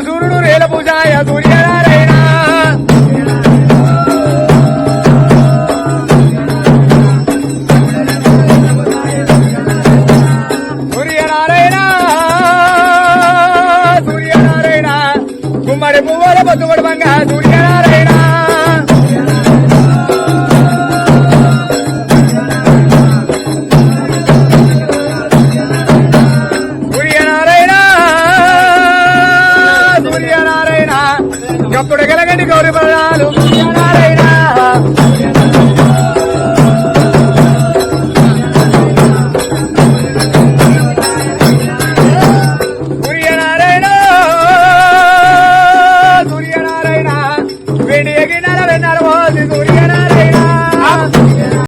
సూర్యుడు రేల పూజాయ సూర్యనారాయణ సూర్యనారాయణ సూర్యనారాయణ గుమ్మడి పువ్వుల బతుకుడు బంగా సూర్యనారాయణ అప్పుడు గెలగండి గౌరీ బలాలు సూర్యనారాయణ సూర్యనారాయణ సూర్యనారాయణ వెండి ఎగినార వెన్నార పోసి